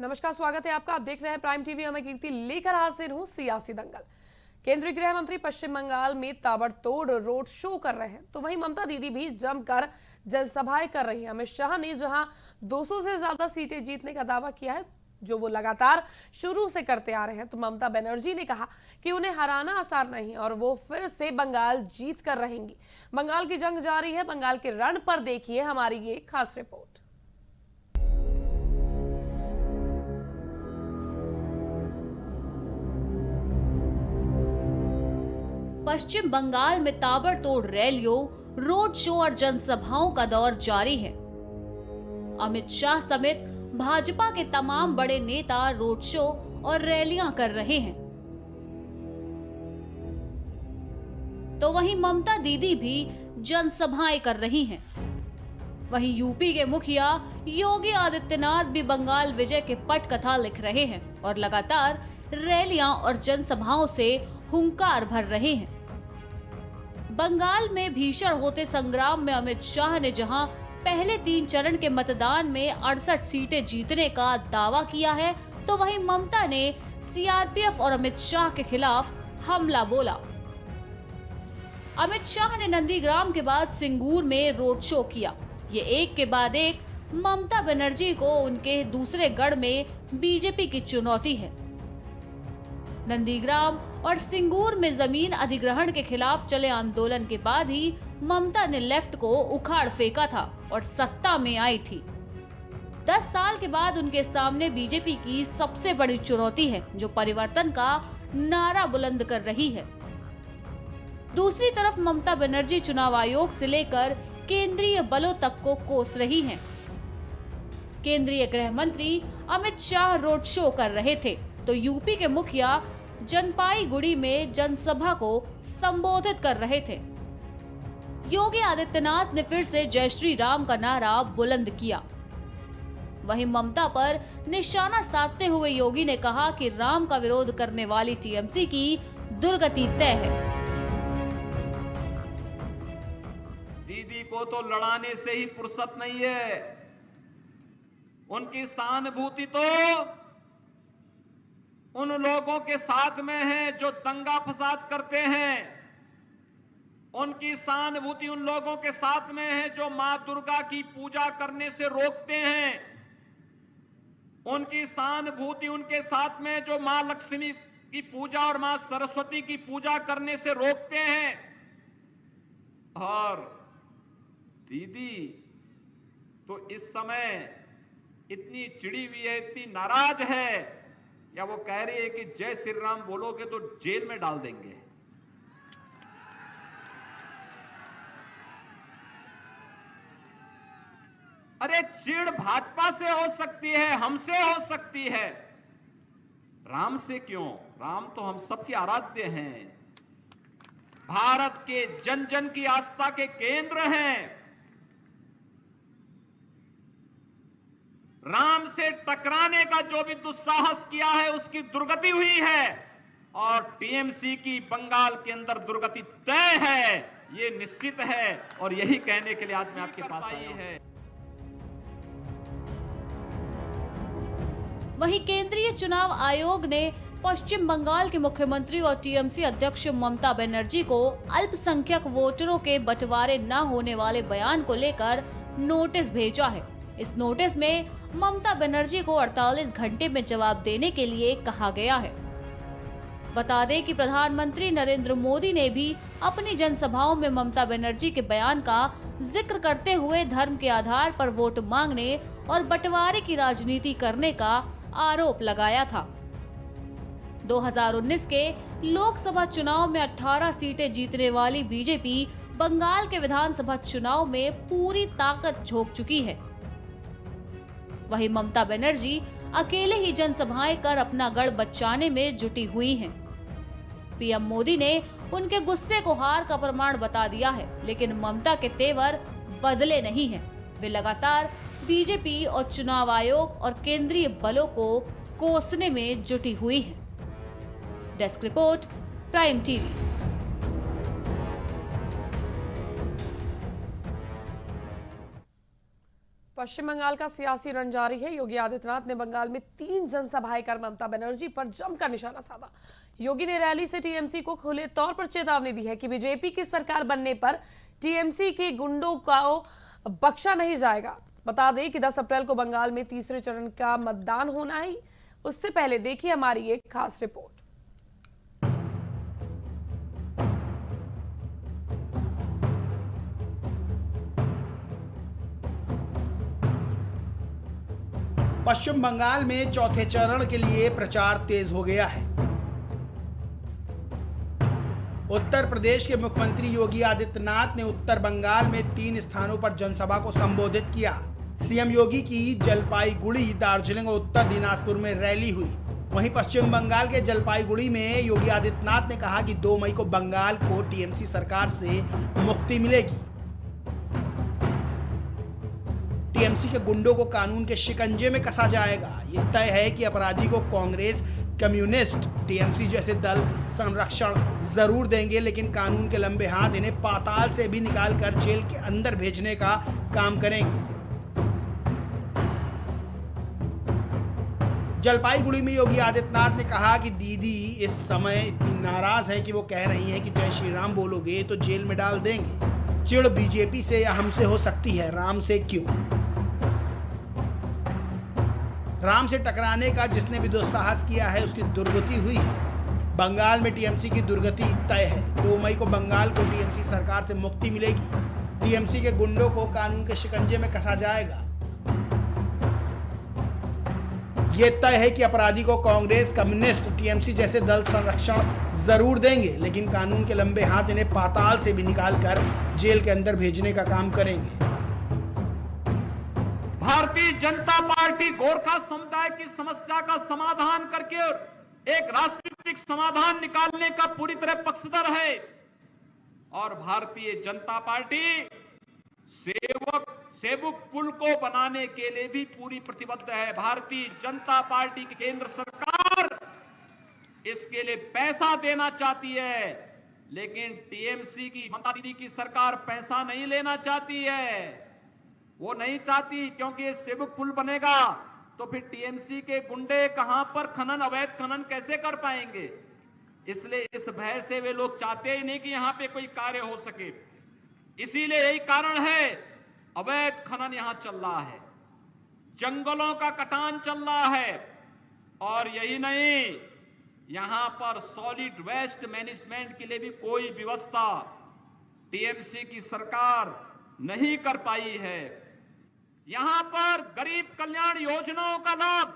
नमस्कार, स्वागत है आपका। आप देख रहे हैं प्राइम टीवी। मैं कीर्ति लेकर हाजिर हूं सियासी दंगल। केंद्रीय गृह मंत्री पश्चिम बंगाल में ताबड़तोड़ रोड शो कर रहे हैं, तो वहीं ममता दीदी भी जमकर जनसभाएं कर रही हैं। अमित शाह ने जहां 200 से ज्यादा सीटें जीतने का दावा किया है, जो वो लगातार शुरू से करते आ रहे हैं, तो ममता बनर्जी ने कहा कि उन्हें हराना आसान नहीं और वो फिर से बंगाल जीत कर रहेंगी। बंगाल की जंग जारी है। बंगाल के रण पर देखिए हमारी ये खास रिपोर्ट। पश्चिम बंगाल में ताबड़तोड़ रैलियों, रोड शो और जनसभाओं का दौर जारी है। अमित शाह समेत भाजपा के तमाम बड़े नेता रोड शो और रैलियां कर रहे हैं, तो वहीं ममता दीदी भी जनसभाएं कर रही हैं। वहीं यूपी के मुखिया योगी आदित्यनाथ भी बंगाल विजय के पटकथा लिख रहे हैं और लगातार रैलियां और जनसभाओं से हुंकार भर रहे हैं। बंगाल में भीषण होते संग्राम में अमित शाह ने जहां पहले 3 चरण के मतदान में 68 सीटें जीतने का दावा किया है, तो वहीं ममता ने सीआरपीएफ और अमित शाह के खिलाफ हमला बोला। अमित शाह ने नंदीग्राम के बाद सिंगूर में रोड शो किया। ये एक के बाद एक ममता बनर्जी को उनके दूसरे गढ़ में बीजेपी की चुनौती है। नंदीग्राम और सिंगूर में जमीन अधिग्रहण के खिलाफ चले आंदोलन के बाद ही ममता ने लेफ्ट को उखाड़ फेंका था और सत्ता में आई थी। 10 साल के बाद उनके सामने बीजेपी की सबसे बड़ी चुनौती है, जो परिवर्तन का नारा बुलंद कर रही है। दूसरी तरफ ममता बनर्जी चुनाव आयोग से लेकर केंद्रीय बलों तक को कोस रही हैं। केंद्रीय गृह मंत्री अमित शाह रोड शो कर रहे थे, तो यूपी के मुखिया जनपाईगुड़ी में जनसभा को संबोधित कर रहे थे। योगी आदित्यनाथ ने फिर से जय श्री राम का नारा बुलंद किया। वहीं ममता पर निशाना साधते हुए योगी ने कहा कि राम का विरोध करने वाली टीएमसी की दुर्गति तय है। दीदी को तो लड़ाने से ही फुर्सत नहीं है। उनकी सहानुभूति तो उन लोगों के साथ में है जो दंगा फसाद करते हैं। उनकी सहानुभूति उन लोगों के साथ में है जो मां दुर्गा की पूजा करने से रोकते हैं। उनकी सहानुभूति उनके साथ में जो मां लक्ष्मी की पूजा और मां सरस्वती की पूजा करने से रोकते हैं। और दीदी तो इस समय इतनी चिड़ी हुई है, इतनी नाराज है, या वो कह रही है कि जय श्री राम बोलोगे तो जेल में डाल देंगे। अरे चिड़ भाजपा से हो सकती है, हमसे हो सकती है, राम से क्यों? राम तो हम सबके आराध्य हैं, भारत के जन जन की आस्था के केंद्र हैं। राम से टकराने का जो भी दुस्साहस किया है उसकी दुर्गति हुई है, और टीएमसी की बंगाल के अंदर दुर्गति तय है, ये निश्चित है। और यही कहने के लिए आज मैं आपके पास आई है। वहीं केंद्रीय चुनाव आयोग ने पश्चिम बंगाल के मुख्यमंत्री और टीएमसी अध्यक्ष ममता बनर्जी को अल्पसंख्यक वोटरों के बंटवारे न होने वाले बयान को लेकर नोटिस भेजा है। इस नोटिस में ममता बनर्जी को 48 घंटे में जवाब देने के लिए कहा गया है। बता दें कि प्रधानमंत्री नरेंद्र मोदी ने भी अपनी जनसभाओं में ममता बनर्जी के बयान का जिक्र करते हुए धर्म के आधार पर वोट मांगने और बंटवारे की राजनीति करने का आरोप लगाया था। 2019 के लोकसभा चुनाव में 18 सीटें जीतने वाली बीजेपी बंगाल के विधानसभा चुनाव में पूरी ताकत झोंक चुकी है। वहीं ममता बनर्जी अकेले ही जनसभाएं कर अपना गढ़ बचाने में जुटी हुई हैं। पीएम मोदी ने उनके गुस्से को हार का प्रमाण बता दिया है, लेकिन ममता के तेवर बदले नहीं हैं। वे लगातार बीजेपी और चुनाव आयोग और केंद्रीय बलों को कोसने में जुटी हुई हैं। Desk report, prime TV. Paschim Bangal का सियासी रण जारी है। योगी आदित्यनाथ ने बंगाल में 3 जनसभाएं कर ममता बनर्जी पर जमकर निशाना साधा। योगी ने रैली से टीएमसी को खुले तौर पर चेतावनी दी है कि बीजेपी की सरकार बनने पर टीएमसी के गुंडों को बख्शा नहीं जाएगा। बता दें कि 10 अप्रैल को बंगाल में तीसरे चरण का मतदान होना है। उससे पहले देखिए हमारी एक खास रिपोर्ट। पश्चिम बंगाल में चौथे चरण के लिए प्रचार तेज हो गया है। उत्तर प्रदेश के मुख्यमंत्री योगी आदित्यनाथ ने उत्तर बंगाल में 3 स्थानों पर जनसभा को संबोधित किया। सीएम योगी की जलपाईगुड़ी, दार्जिलिंग और उत्तर दिनाजपुर में रैली हुई। वहीं पश्चिम बंगाल के जलपाईगुड़ी में योगी आदित्यनाथ ने कहा कि 2 मई को बंगाल को टीएमसी सरकार से मुक्ति मिलेगी। टीएमसी के गुंडों को कानून के शिकंजे में कसा जाएगा। ये तय है कि अपराधी को कांग्रेस, कम्युनिस्ट, टीएमसी जैसे दल संरक्षण जरूर देंगे, लेकिन कानून के लंबे हाथ इन्हें पाताल से भी निकालकर जेल के अंदर भेजने का काम करेंगे। जलपाईगुड़ी में योगी आदित्यनाथ ने कहा कि दीदी इस समय इतनी नाराज है कि वो कह रही हैं कि जय श्री राम बोलोगे तो जेल में डाल देंगे। चिढ़ बीजेपी से या हमसे हो सकती है, राम से क्यों? राम से टकराने का जिसने भी दुस्साहस किया है उसकी दुर्गति हुई है। बंगाल में टीएमसी की दुर्गति तय है। 2 मई को बंगाल को टीएमसी सरकार से मुक्ति मिलेगी। टीएमसी के गुंडों को कानून के शिकंजे में कसा जाएगा। यह तय है कि अपराधी को कांग्रेस, कम्युनिस्ट, टीएमसी जैसे दल संरक्षण जरूर देंगे, लेकिन कानून के लंबे हाथ इन्हें पाताल से भी निकालकर जेल के अंदर भेजने का काम करेंगे। भारतीय जनता पार्टी गोरखा समुदाय की समस्या का समाधान करके एक राजनीतिक समाधान निकालने का पूरी तरह पक्षधर है और भारतीय जनता पार्टी सेवक पुल को बनाने के लिए भी पूरी प्रतिबद्ध है। भारतीय जनता पार्टी की केंद्र सरकार इसके लिए पैसा देना चाहती है, लेकिन टीएमसी की ममता दीदी की सरकार पैसा नहीं लेना चाहती है। वो नहीं चाहती, क्योंकि ये सेवक पुल बनेगा तो फिर टीएमसी के गुंडे कहां पर खनन, अवैध खनन कैसे कर पाएंगे। इसलिए इस भय से वे लोग चाहते ही नहीं कि यहां पे कोई कार्य हो सके। इसीलिए यही कारण है अवैध खनन यहां चल रहा है, जंगलों का कटान चल रहा है। और यही नहीं, यहां पर सॉलिड वेस्ट मैनेजमेंट के लिए भी कोई व्यवस्था टीएमसी की सरकार नहीं कर पाई है। यहां पर गरीब कल्याण योजनाओं का लाभ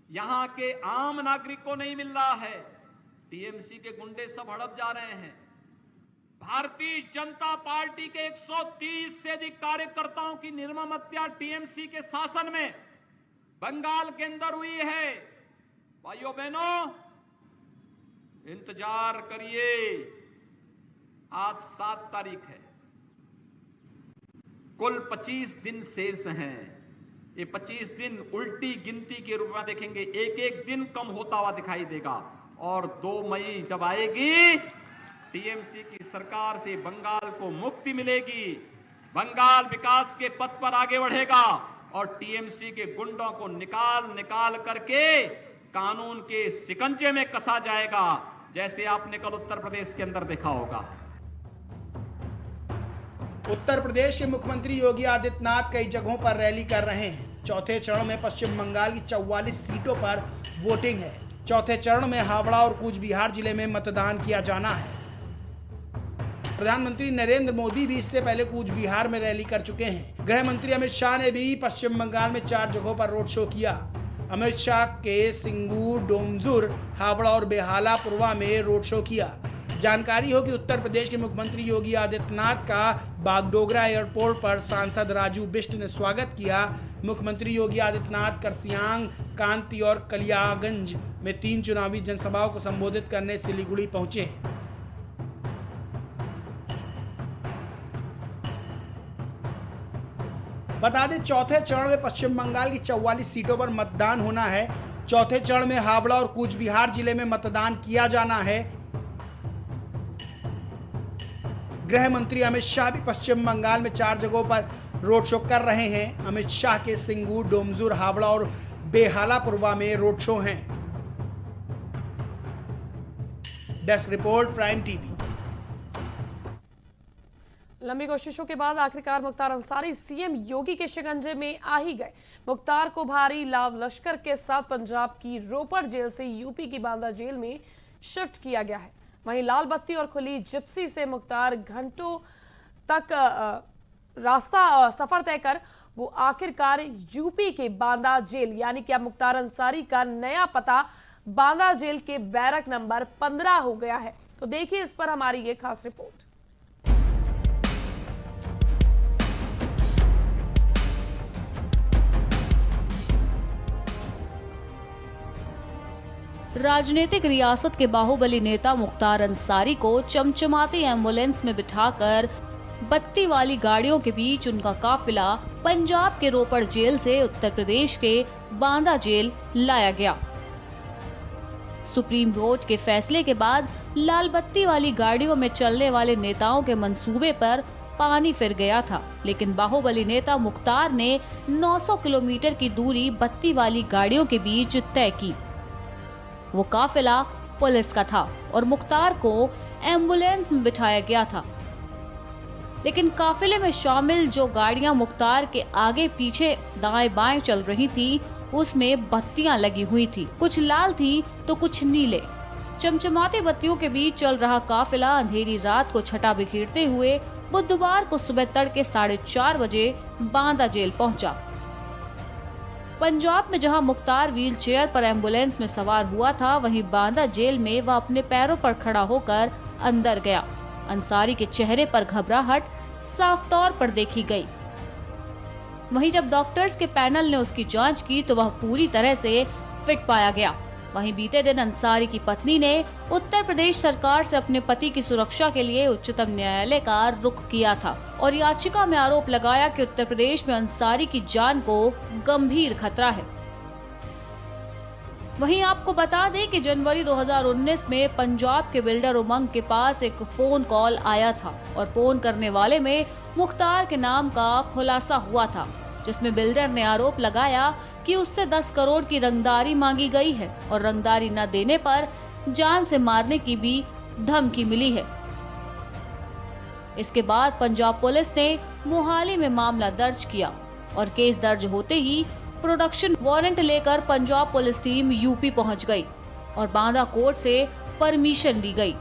यहां के आम नागरिक को नहीं मिल रहा है। टीएमसी के गुंडे सब हड़प जा रहे हैं। भारतीय जनता पार्टी के 130 से अधिक कार्यकर्ताओं की निर्मम हत्या टीएमसी के शासन में बंगाल के अंदर हुई है। भाइयों बहनों, इंतजार करिए, आज 7 तारीख है, कुल 25 दिन शेष हैं। ये 25 दिन उल्टी गिनती के रूप में देखेंगे, एक एक दिन कम होता हुआ दिखाई देगा। और 2 मई जब आएगी, टीएमसी की सरकार से बंगाल को मुक्ति मिलेगी, बंगाल विकास के पथ पर आगे बढ़ेगा और टीएमसी के गुंडों को निकाल करके कानून के शिकंजे में कसा जाएगा, जैसे आपने कल उत्तर प्रदेश के अंदर देखा होगा। उत्तर प्रदेश के मुख्यमंत्री योगी आदित्यनाथ कई जगहों पर रैली कर रहे हैं। चौथे चरण में पश्चिम बंगाल की 44 सीटों पर वोटिंग है। चौथे चरण में हावड़ा और कूच बिहार जिले में मतदान किया जाना है। प्रधानमंत्री नरेंद्र मोदी भी इससे पहले कूच बिहार में रैली कर चुके हैं। गृह मंत्री अमित शाह ने भी पश्चिम बंगाल में 4 जगहों पर रोड शो किया। अमित शाह के सिंगूर, डोमजुर, हावड़ा और बेहालापुरवा में रोड शो किया। जानकारी हो कि उत्तर प्रदेश के मुख्यमंत्री योगी आदित्यनाथ का बागडोगरा एयरपोर्ट पर सांसद राजू बिष्ट ने स्वागत किया। मुख्यमंत्री योगी आदित्यनाथ करसियांग, कांति और कलियागंज में 3 चुनावी जनसभाओं को संबोधित करने सिलीगुड़ी पहुंचे हैं। बता दें, चौथे चरण में पश्चिम बंगाल की 44 सीटों पर मतदान होना है। चौथे चरण में हावड़ा और कूच बिहार जिले में मतदान किया जाना है। गृह मंत्री अमित शाह भी पश्चिम बंगाल में 4 जगहों पर रोड शो कर रहे हैं। अमित शाह के सिंगू, डोमजुर, हावड़ा और बेहालापुरवा में रोड शो हैं। Desk report, prime TV. लंबी कोशिशों के बाद आखिरकार मुख्तार अंसारी सीएम योगी के शिकंजे में आ ही गए। मुख्तार को भारी लाव लश्कर के साथ पंजाब की रोपड़ जेल से यूपी की बांदा जेल में शिफ्ट किया गया है। वहीं लाल बत्ती और खुली जिप्सी से मुख्तार घंटों तक रास्ता सफर तय कर वो आखिरकार यूपी के बांदा जेल, यानी कि अब मुख्तार अंसारी का नया पता बांदा जेल के बैरक नंबर 15 हो गया है। तो देखिए इस पर हमारी ये खास रिपोर्ट। राजनीतिक रियासत के बाहुबली नेता मुख्तार अंसारी को चमचमाती एम्बुलेंस में बिठाकर बत्ती वाली गाड़ियों के बीच उनका काफिला पंजाब के रोपड़ जेल से उत्तर प्रदेश के बांदा जेल लाया गया। सुप्रीम कोर्ट के फैसले के बाद लाल बत्ती वाली गाड़ियों में चलने वाले नेताओं के मंसूबे पर पानी फिर गया था, लेकिन बाहुबली नेता मुख्तार ने 900 किलोमीटर की दूरी बत्ती वाली गाड़ियों के बीच तय की। वो काफिला पुलिस का था और मुख्तार को एम्बुलेंस में बिठाया गया था, लेकिन काफिले में शामिल जो गाड़ियां मुख्तार के आगे पीछे दाएं बाएं चल रही थी, उसमें बत्तियां लगी हुई थी। कुछ लाल थी तो कुछ नीले। चमचमाती बत्तियों के बीच चल रहा काफिला अंधेरी रात को छटा बिखेरते हुए बुधवार को सुबह तड़के 4:30 बजे बांदा जेल पहुंचा। पंजाब में जहां मुख्तार व्हील चेयर पर एम्बुलेंस में सवार हुआ था, वहीं बांदा जेल में वह अपने पैरों पर खड़ा होकर अंदर गया। अंसारी के चेहरे पर घबराहट साफ तौर पर देखी गई। वहीं जब डॉक्टर्स के पैनल ने उसकी जांच की तो वह पूरी तरह से फिट पाया गया। वहीं बीते दिन अंसारी की पत्नी ने उत्तर प्रदेश सरकार से अपने पति की सुरक्षा के लिए उच्चतम न्यायालय का रुख किया था और याचिका में आरोप लगाया कि उत्तर प्रदेश में अंसारी की जान को गंभीर खतरा है। वहीं आपको बता दें कि जनवरी 2019 में पंजाब के बिल्डर उमंग के पास एक फोन कॉल आया था और फोन करने वाले में मुख्तार के नाम का खुलासा हुआ था, जिसमें बिल्डर ने आरोप लगाया कि उससे 10 करोड़ की रंगदारी मांगी गई है और रंगदारी न देने पर जान से मारने की भी धमकी मिली है। इसके बाद पंजाब पुलिस ने मोहाली में मामला दर्ज किया और केस दर्ज होते ही प्रोडक्शन वारंट लेकर पंजाब पुलिस टीम यूपी पहुंच गई और बांदा कोर्ट से परमिशन ली गई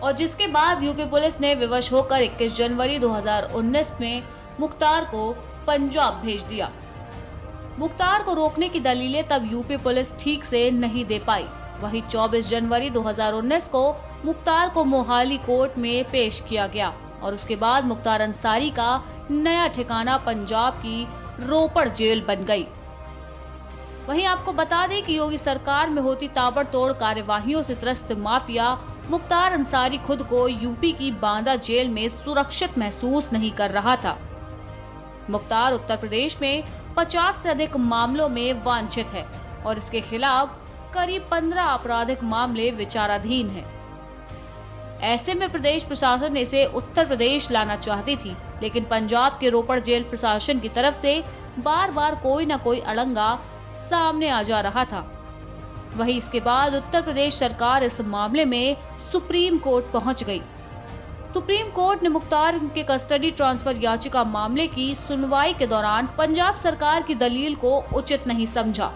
और जिसके बाद यूपी पुलिस ने विवश होकर 21 जनवरी 2019 में मुख्तार को पंजाब भेज दिया। मुख्तार को रोकने की दलीलें तब यूपी पुलिस ठीक से नहीं दे पाई। वहीं 24 जनवरी 2019 को मुख्तार को मोहाली कोर्ट में पेश किया गया और उसके बाद मुख्तार अंसारी का नया ठिकाना पंजाब की रोपड़ जेल बन गई। वहीं आपको बता दें कि योगी सरकार में होती ताबड़तोड़ कार्यवाहियों से त्रस्त माफिया मुख्तार अंसारी खुद को यूपी की बांदा जेल में सुरक्षित महसूस नहीं कर रहा था। मुख्तार उत्तर प्रदेश में 50 से अधिक मामलों में वांछित है और इसके खिलाफ करीब 15 आपराधिक मामले विचाराधीन हैं। ऐसे में प्रदेश प्रशासन इसे उत्तर प्रदेश लाना चाहती थी, लेकिन पंजाब के रोपड़ जेल प्रशासन की तरफ से बार बार कोई न कोई अड़ंगा सामने आ जा रहा था। वहीं इसके बाद उत्तर प्रदेश सरकार इस मामले में सुप्रीम कोर्ट पहुंच गई। सुप्रीम कोर्ट ने मुख्तार के कस्टडी ट्रांसफर याचिका मामले की सुनवाई के दौरान पंजाब सरकार की दलील को उचित नहीं समझा।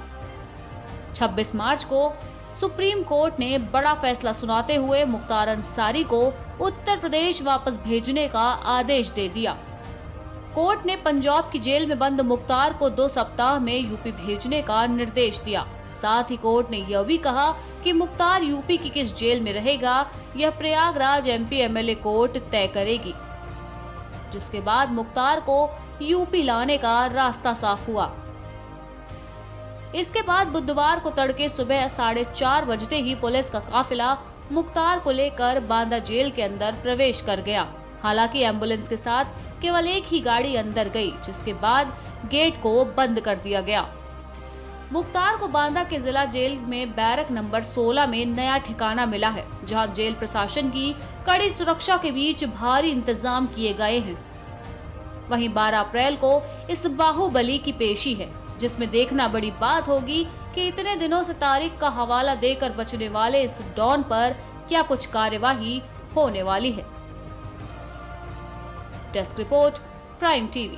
26 मार्च को सुप्रीम कोर्ट ने बड़ा फैसला सुनाते हुए मुख्तार अंसारी को उत्तर प्रदेश वापस भेजने का आदेश दे दिया। कोर्ट ने पंजाब की जेल में बंद मुख्तार को 2 सप्ताह में यूपी भेजने का निर्देश दिया। साथ ही कोर्ट ने यह भी कहा कि मुख्तार यूपी की किस जेल में रहेगा यह प्रयागराज एमपी एमएलए कोर्ट तय करेगी, जिसके बाद मुख्तार को यूपी लाने का रास्ता साफ हुआ। इसके बाद बुधवार को तड़के सुबह 4:30 बजते ही पुलिस का काफिला मुख्तार को लेकर बांदा जेल के अंदर प्रवेश कर गया। हालांकि एम्बुलेंस के साथ केवल एक ही गाड़ी अंदर गई, जिसके बाद गेट को बंद कर दिया गया। मुख्तार को बांदा के जिला जेल में बैरक नंबर 16 में नया ठिकाना मिला है, जहां जेल प्रशासन की कड़ी सुरक्षा के बीच भारी इंतजाम किए गए हैं। वहीं 12 अप्रैल को इस बाहुबली की पेशी है, जिसमें देखना बड़ी बात होगी कि इतने दिनों से तारीख का हवाला देकर बचने वाले इस डॉन पर क्या कुछ कार्यवाही होने वाली है। Desk report, prime TV.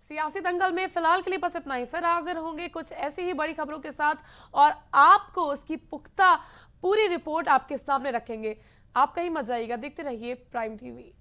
सियासी दंगल में फिलहाल के लिए बस इतना ही। फिर हाजिर होंगे कुछ ऐसी ही बड़ी खबरों के साथ और आपको उसकी पुख्ता पूरी रिपोर्ट आपके सामने रखेंगे। आप कहीं मत जाइएगा, देखते रहिए प्राइम टीवी।